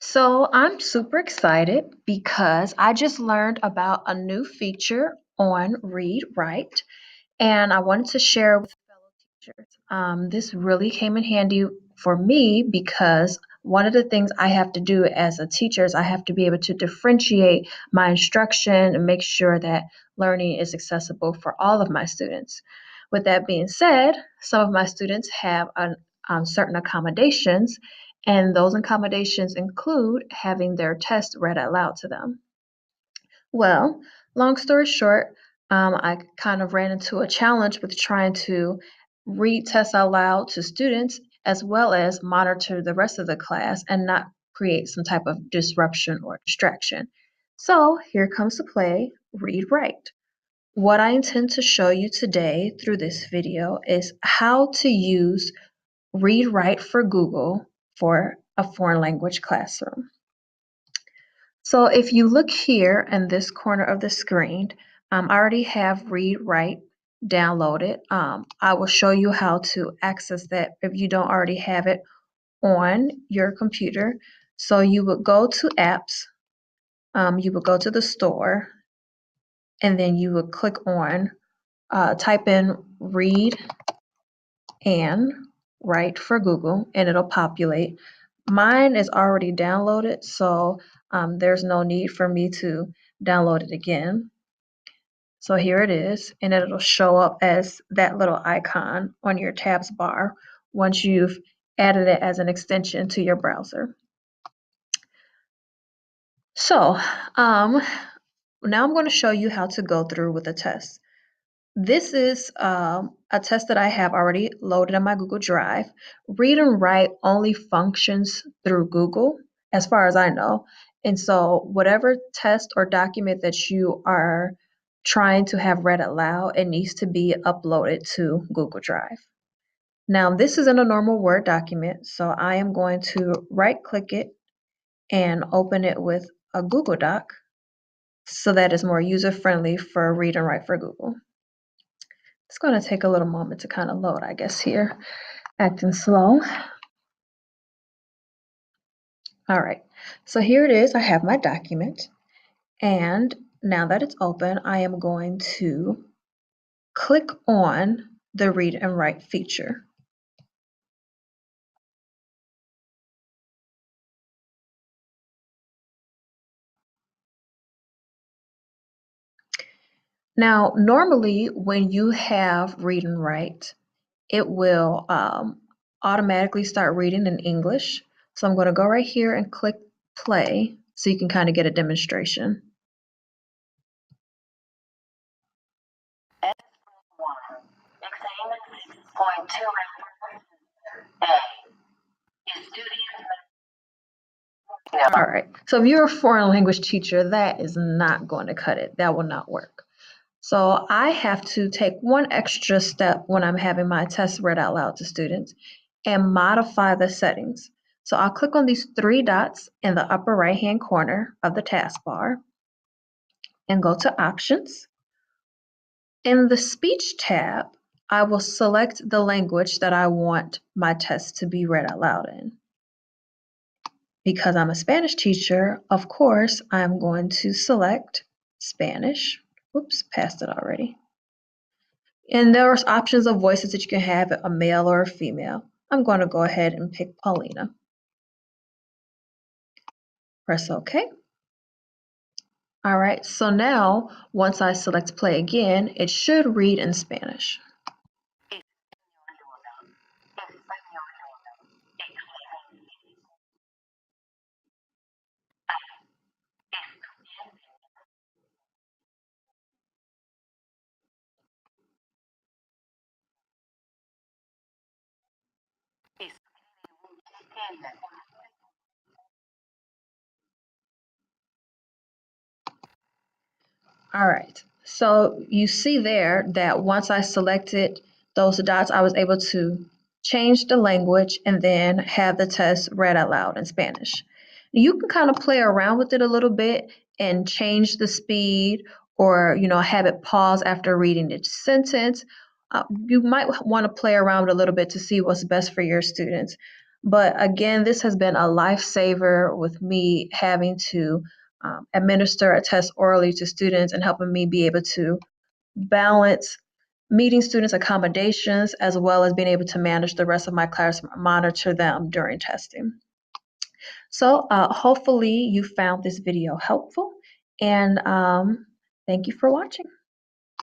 So I'm super excited because I just learned about a new feature on Read Write, and I wanted to share with fellow teachers. This really came in handy for me because one of the things I have to do as a teacher is I have to be able to differentiate my instruction and make sure that learning is accessible for all of my students. With that being said, some of my students have certain accommodations, and those accommodations include having their test read out loud to them. Well, long story short, I kind of ran into a challenge with trying to read tests out loud to students as well as monitor the rest of the class and not create some type of disruption or distraction. So here comes to play Read Write. What I intend to show you today through this video is how to use Read Write for Google for a foreign language classroom. So if you look here in this corner of the screen, I already have Read Write downloaded. I will show you how to access that if you don't already have it on your computer. So you would go to apps, you would go to the store, and then you would click on, type in Read and Write for Google, and it'll populate. Mine is already downloaded, so there's no need for me to download it again. So here it is, and it'll show up as that little icon on your tabs bar once you've added it as an extension to your browser. So now I'm going to show you how to go through with the test. This is a test that I have already loaded on my Google Drive. Read and Write only functions through Google, as far as I know. And so whatever test or document that you are trying to have read aloud, it needs to be uploaded to Google Drive. Now, this is in a normal Word document, so I am going to right-click it and open it with a Google Doc so that it's more user-friendly for Read and Write for Google. It's going to take a little moment to kind of load, I guess, here. Acting slow. All right, so here it is. I have my document. And now that it's open, I am going to click on the Read and Write feature. Now, normally when you have Read and Write, it will automatically start reading in English. So I'm going to go right here and click play so you can kind of get a demonstration. Exam 6.2 A. All right, so if you're a foreign language teacher, that is not going to cut it. That will not work. So I have to take one extra step when I'm having my test read out loud to students and modify the settings. So I'll click on these three dots in the upper right-hand corner of the taskbar and go to Options. In the Speech tab, I will select the language that I want my test to be read out loud in. Because I'm a Spanish teacher, of course, I'm going to select Spanish. Oops, passed it already. And there are options of voices that you can have, a male or a female. I'm going to go ahead and pick Paulina. Press OK. All right, so now once I select play again, it should read in Spanish. All right, so you see there that once I selected those dots, I was able to change the language and then have the test read out loud in Spanish. You can kind of play around with it a little bit and change the speed or, have it pause after reading each sentence. You might want to play around a little bit to see what's best for your students. But again, this has been a lifesaver with me having to administer a test orally to students and helping me be able to balance meeting students' accommodations as well as being able to manage the rest of my class, monitor them during testing. So hopefully you found this video helpful, and thank you for watching.